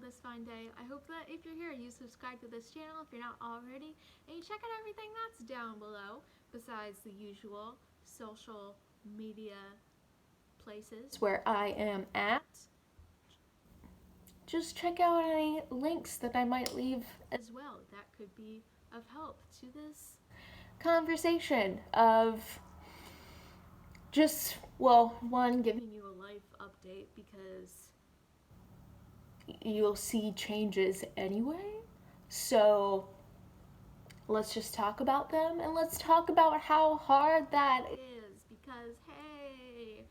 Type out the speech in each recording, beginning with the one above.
this fine day. I hope that if you're here, you subscribe to this channel if you're not already, and you check out everything that's down below, besides the usual social media places where I am at. Just check out any links that I might leave as well that could be of help to this conversation of just, well, one, giving you a life update because you'll see changes anyway. So let's just talk about them, and let's talk about how hard that is because, hey,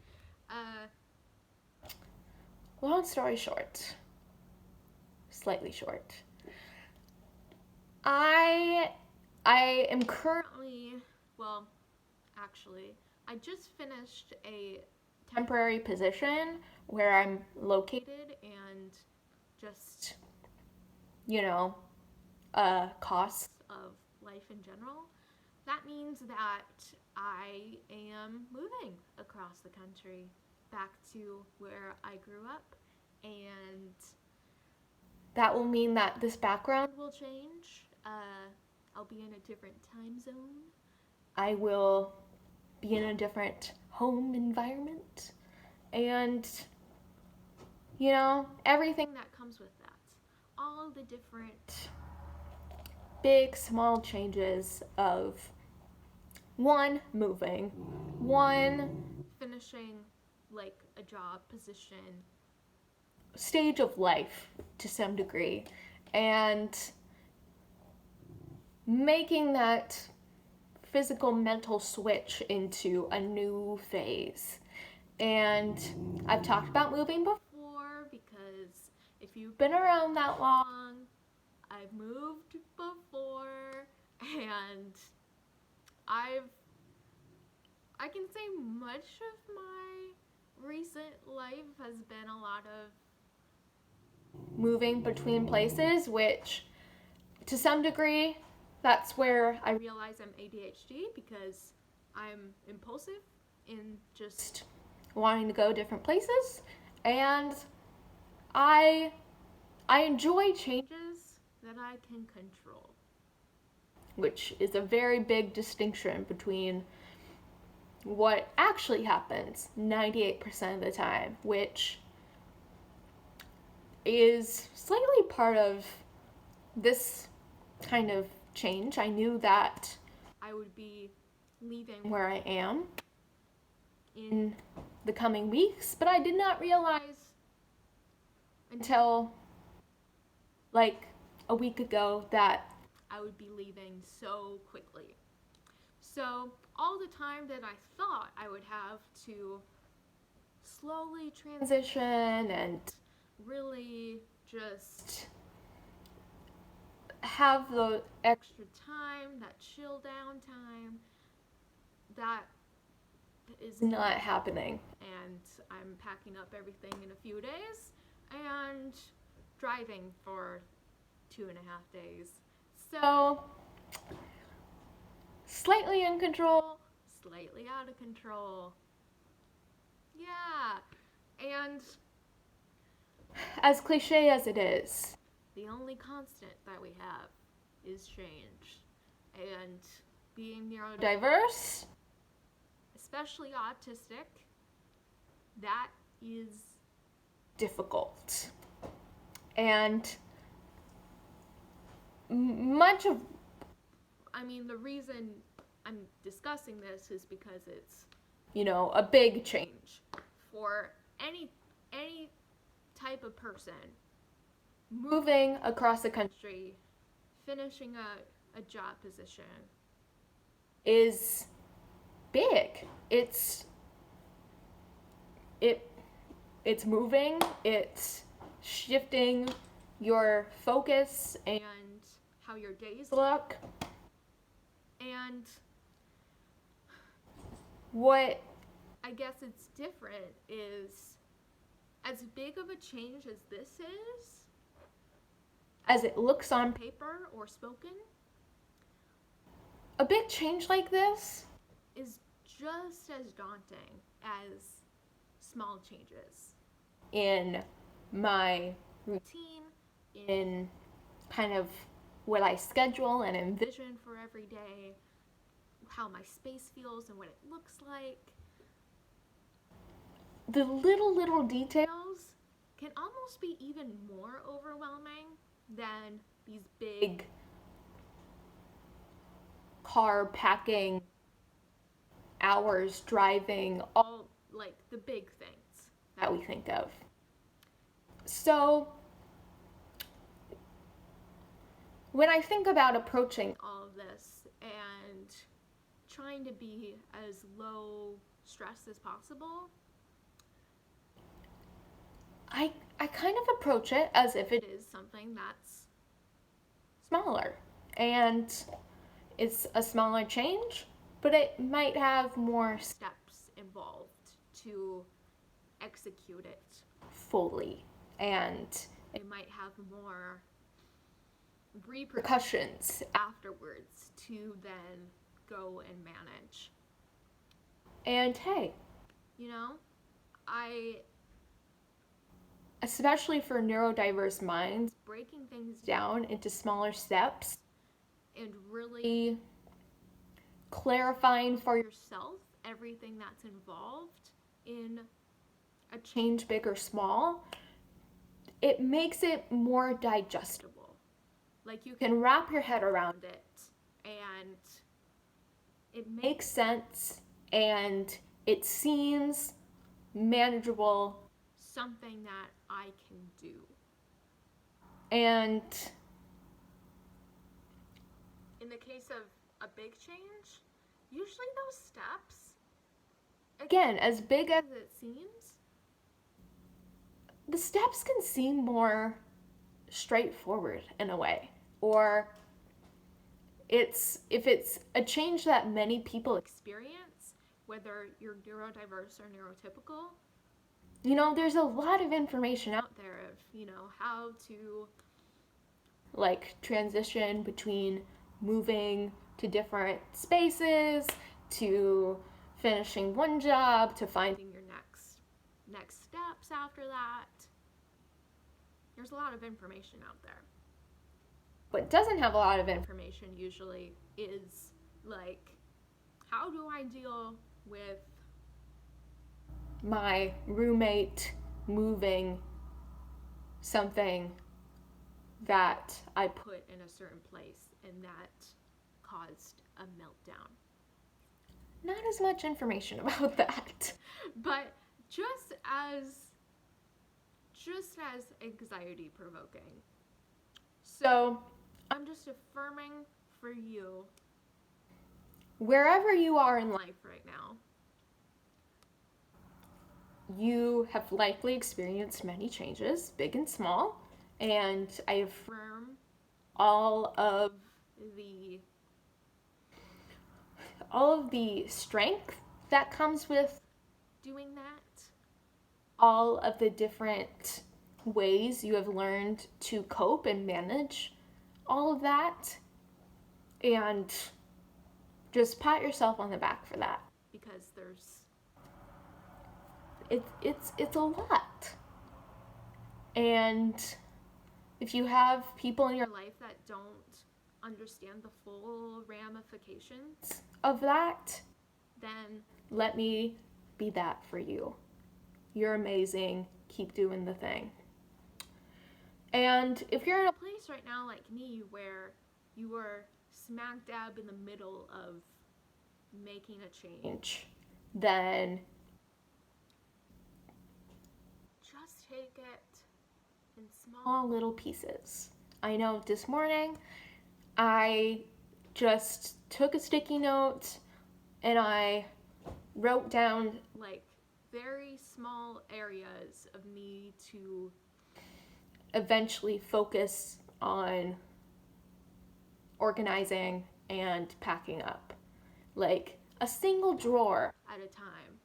long story short, slightly short, I am currently, well, actually, I just finished a temporary position where I'm located and just, costs of life in general. That means that I am moving across the country back to where I grew up, and that will mean that this background will change. I'll be in a different time zone. I will be in a different home environment, and everything that comes with that. All the different big, small changes of one, moving, one, finishing like a job position, stage of life to some degree, and making that physical mental switch into a new phase. And I've talked about moving before because if you've been around that long, I've moved before, and I can say much of my recent life has been a lot of moving between places, which to some degree, that's where I realize I'm ADHD because I'm impulsive in just wanting to go different places, and I enjoy changes that I can control, which is a very big distinction between what actually happens 98% of the time, which is slightly part of this kind of change. I knew that I would be leaving where I am in the coming weeks, but I did not realize until like a week ago that I would be leaving so quickly. So all the time that I thought I would have to slowly transition and really just have the extra time, that chill down time, that is not happening. And I'm packing up everything in a few days and driving for 2.5 days. So slightly in control, slightly out of control. Yeah. And as cliche as it is, the only constant that we have is change. And being neurodiverse, especially autistic, that is difficult. And the reason I'm discussing this is because it's, a big change for any type of person moving across the country, finishing a job position is big. It's moving, it's shifting your focus and how your days look. And what I guess it's different is, as big of a change as this is, as it looks on paper or spoken, a big change like this is just as daunting as small changes in my routine, in kind of what I schedule and envision for every day, how my space feels and what it looks like. The little details can almost be even more overwhelming than these big car packing, hours driving, all like the big things that we think of. So when I think about approaching all of this and trying to be as low stress as possible, I kind of approach it as if it is something that's smaller. And it's a smaller change, but it might have more steps involved to execute it fully. And it might have more repercussions afterwards to then go and manage. And hey, especially for neurodiverse minds, breaking things down into smaller steps and really clarifying for yourself everything that's involved in a change, big or small, it makes it more digestible. Like you can wrap your head around it and it makes sense and it seems manageable, something that I can do. And in the case of a big change, usually those steps, again, as big as it seems, the steps can seem more straightforward in a way. Or if it's a change that many people experience, whether you're neurodiverse or neurotypical, there's a lot of information out there of, how to like transition between moving to different spaces, to finishing one job, to finding your next steps after that. There's a lot of information out there. What doesn't have a lot of information usually is like, how do I deal with my roommate moving something that I put in a certain place and that caused a meltdown? Not as much information about that, but just as anxiety provoking. So I'm just affirming for you, wherever you are in life right now, you have likely experienced many changes, big and small, and I affirm all of the strength that comes with doing that, all of the different ways you have learned to cope and manage all of that, and just pat yourself on the back for that, because it's a lot. And if you have people in your life that don't understand the full ramifications of that, then let me be that for you. You're amazing. Keep doing the thing. And if you're in a place right now like me where you are smack dab in the middle of making a change, then just take it in small little pieces. I know this morning I just took a sticky note and I wrote down like very small areas of me to eventually focus on organizing and packing up. Like a single drawer at a time,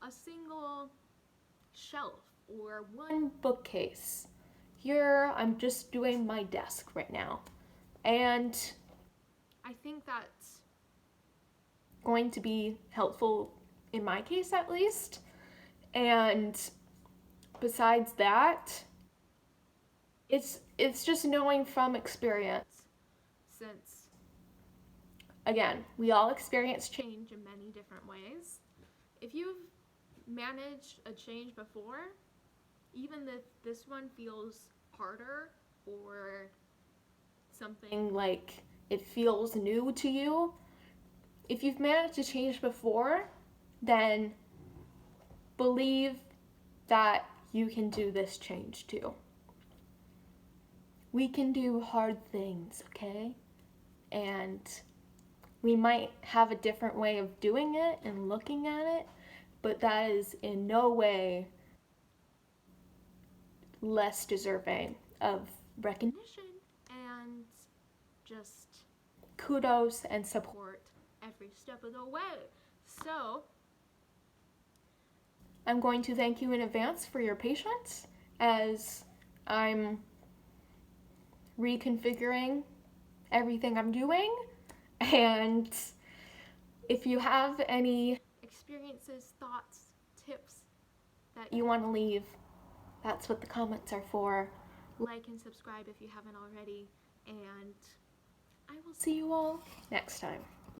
a single shelf, or one bookcase. Here, I'm just doing my desk right now. And I think that's going to be helpful in my case, at least. And besides that, it's just knowing from experience, since again, we all experience change in many different ways. If you've managed a change before, even if this one feels harder or something like it feels new to you, if you've managed to change before, then believe that you can do this change too. We can do hard things, okay? And we might have a different way of doing it and looking at it, but that is in no way less deserving of recognition and just kudos and support every step of the way. So, I'm going to thank you in advance for your patience as I'm reconfiguring everything I'm doing. And if you have any experiences, thoughts, tips that you want to leave, that's what the comments are for. Like and subscribe if you haven't already, and I will see you all next time.